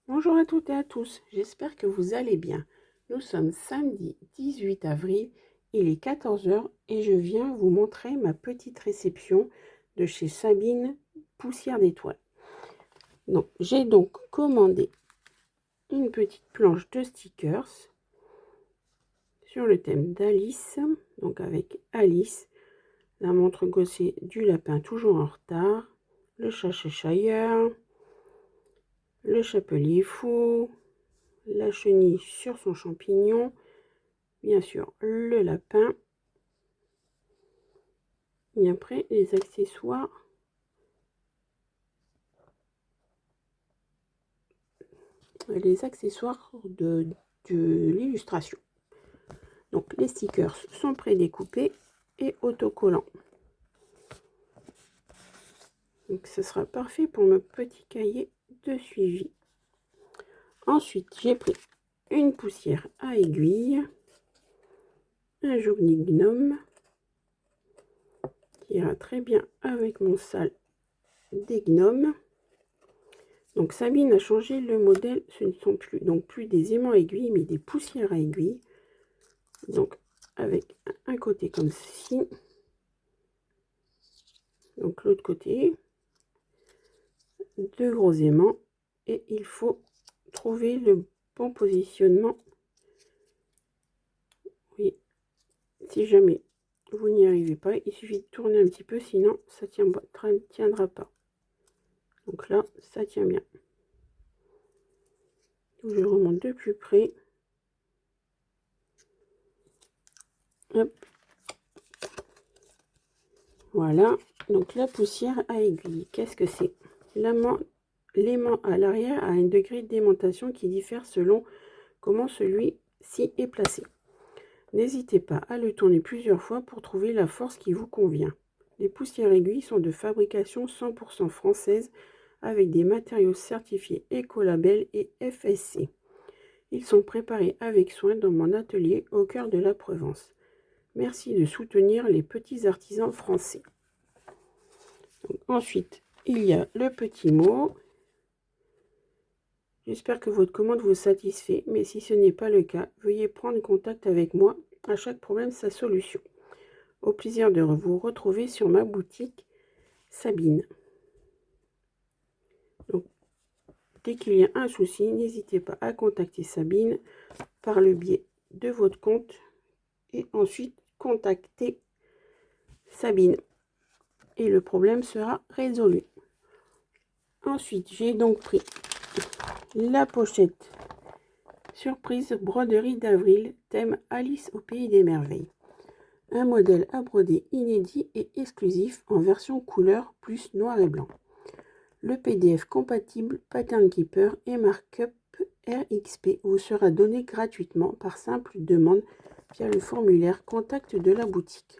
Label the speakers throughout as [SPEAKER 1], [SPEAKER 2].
[SPEAKER 1] Bonjour à toutes et à tous, j'espère que vous allez bien. Nous sommes samedi 18 avril, il est 14 h et je viens vous montrer ma petite réception de chez Sabine Poussière d'étoiles. J'ai donc commandé une petite planche de stickers sur le thème d'Alice, donc avec Alice, la montre gossée du lapin toujours en retard, le chat cheshire, le chapelier fou, la chenille sur son champignon, bien sûr le lapin, et après les accessoires de l'illustration. Donc les stickers sont prédécoupés et autocollants, donc ce sera parfait pour mon petit cahier de suivi. Ensuite j'ai pris une poussière à aiguille, un joli gnome qui ira très bien avec mon salle des gnomes. Donc Sabine a changé le modèle, ce ne sont plus des aimants aiguilles mais des poussières à aiguille. Donc avec un côté comme ceci, donc l'autre côté, deux gros aimants, et il faut trouver le bon positionnement. Oui, si jamais vous n'y arrivez pas, il suffit de tourner un petit peu, sinon ça tiendra pas. Donc là, ça tient bien. Donc je remonte de plus près. Hop. Voilà, donc la poussière à aiguille, qu'est-ce que c'est? L'aimant à l'arrière a un degré d'aimantation qui diffère selon comment celui-ci est placé. N'hésitez pas à le tourner plusieurs fois pour trouver la force qui vous convient. Les poussières aiguilles sont de fabrication 100% française avec des matériaux certifiés Écolabel et FSC. Ils sont préparés avec soin dans mon atelier au cœur de la Provence. Merci de soutenir les petits artisans français. Donc, ensuite, il y a le petit mot. J'espère que votre commande vous satisfait, mais si ce n'est pas le cas, veuillez prendre contact avec moi. À chaque problème, sa solution. Au plaisir de vous retrouver sur ma boutique Sabine. Donc, dès qu'il y a un souci, n'hésitez pas à contacter Sabine par le biais de votre compte et ensuite contacter Sabine et le problème sera résolu. Ensuite, j'ai donc pris la pochette surprise broderie d'avril, thème Alice au pays des merveilles. Un modèle à broder inédit et exclusif en version couleur plus noir et blanc. Le PDF compatible Pattern Keeper et Markup RXP vous sera donné gratuitement par simple demande via le formulaire contact de la boutique.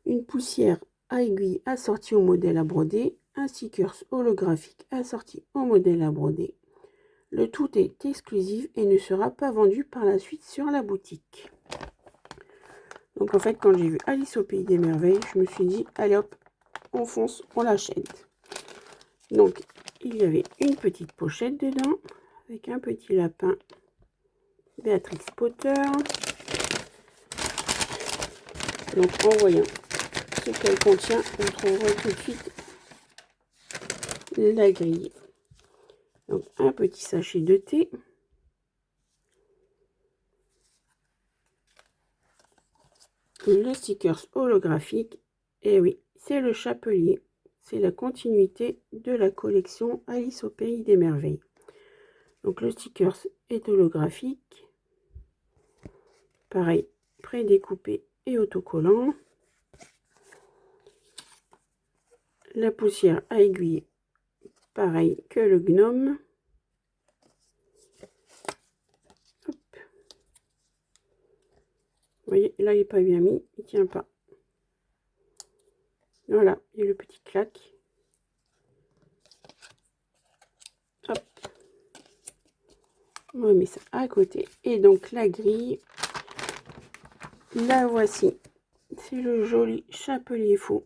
[SPEAKER 1] Une poussière à aiguille assortie au modèle à broder, un sticker holographique assorti au modèle à broder. Le tout est exclusif et ne sera pas vendu par la suite sur la boutique. Donc en fait, quand j'ai vu Alice au pays des merveilles, je me suis dit, allez hop, on fonce, on l'achète. Donc il y avait une petite pochette dedans, avec un petit lapin Béatrix Potter. Donc en voyant ce qu'elle contient, on trouvera tout de suite la grille. Donc un petit sachet de thé. Le sticker holographique. Et oui, c'est le chapelier. C'est la continuité de la collection Alice au pays des merveilles. Donc le sticker est holographique. Pareil, prédécoupé et autocollant. La poussière à aiguille, pareil que le gnome. Hop. Vous voyez, là il n'est pas bien mis, il tient pas. Voilà, et le petit claque. Hop. On met ça à côté. Et donc la grille, la voici. C'est le joli chapelier fou.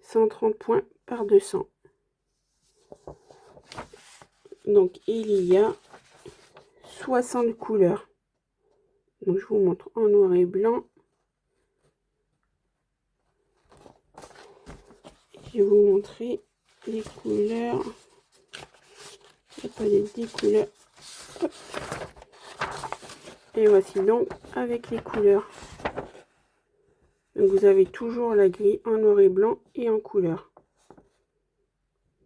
[SPEAKER 1] 130 points par 200. Donc il y a 60 couleurs. Donc je vous montre en noir et blanc. Je vais vous montrer les couleurs. Il n'y a pas des couleurs. Hop. Et voici donc avec les couleurs. Donc vous avez toujours la grille en noir et blanc et en couleur.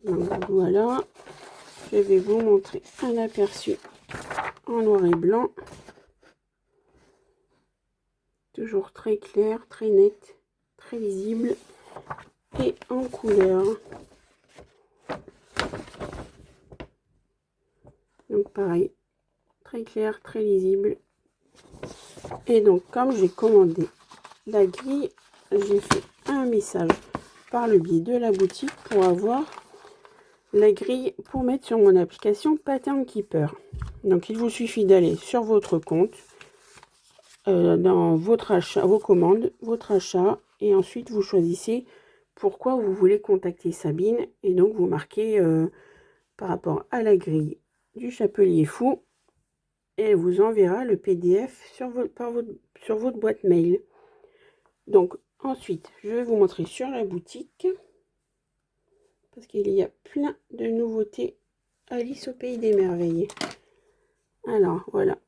[SPEAKER 1] Donc voilà, je vais vous montrer un aperçu en noir et blanc. Toujours très clair, très net, très lisible. Et en couleur. Donc pareil, très clair, très lisible. Et donc comme j'ai commandé la grille, j'ai fait un message par le biais de la boutique pour avoir la grille pour mettre sur mon application Pattern Keeper. Donc il vous suffit d'aller sur votre compte, dans votre achat, vos commandes, votre achat, et ensuite vous choisissez pourquoi vous voulez contacter Sabine, et donc vous marquez par rapport à la grille du Chapelier Fou, et elle vous enverra le PDF sur votre boîte mail. Donc ensuite, je vais vous montrer sur la boutique, parce qu'il y a plein de nouveautés Alice au Pays des Merveilles. Alors voilà,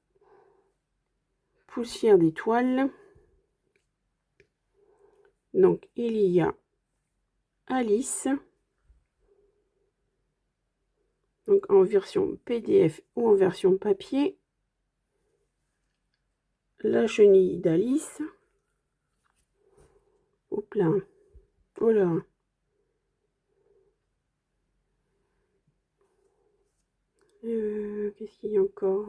[SPEAKER 1] poussière d'étoiles. Donc il y a Alice, donc en version PDF ou en version papier. La chenille d'Alice. Hop là. Oh là. Qu'est-ce qu'il y a encore?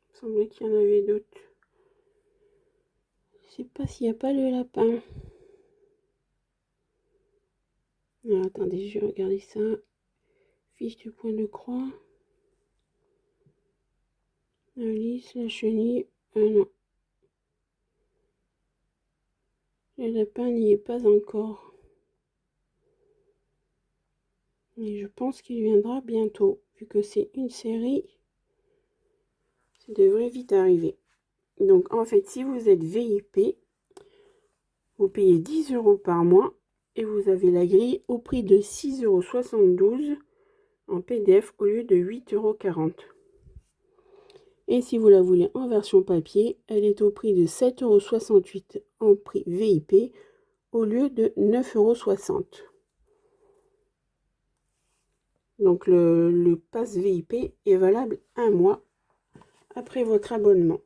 [SPEAKER 1] Il me semblait qu'il y en avait d'autres. Je sais pas s'il n'y a pas le lapin. Alors, attendez, je vais regarder ça. Fiche du point de croix. Alice, la chenille. Non. Le lapin n'y est pas encore. Et je pense qu'il viendra bientôt. Vu que c'est une série, ça devrait vite arriver. Donc en fait, si vous êtes VIP, vous payez 10 € par mois et vous avez la grille au prix de 6,72 € en PDF au lieu de 8,40 €. Et si vous la voulez en version papier, elle est au prix de 7,68 € en prix VIP au lieu de 9,60 €. Donc le pass VIP est valable un mois après votre abonnement.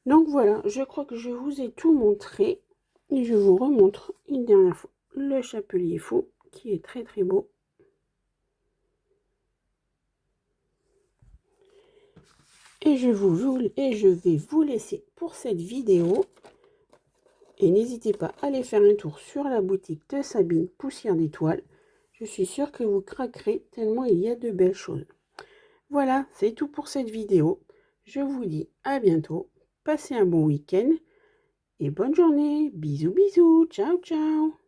[SPEAKER 1] Donc voilà, je crois que je vous ai tout montré. Et je vous remontre une dernière fois le Chapelier Fou qui est très très beau. Et je vais vous laisser pour cette vidéo. Et n'hésitez pas à aller faire un tour sur la boutique de Sabine Poussière d'étoiles. Je suis sûre que vous craquerez tellement il y a de belles choses. Voilà, c'est tout pour cette vidéo. Je vous dis à bientôt. Passez un bon week-end et bonne journée. Bisous bisous. Ciao ciao.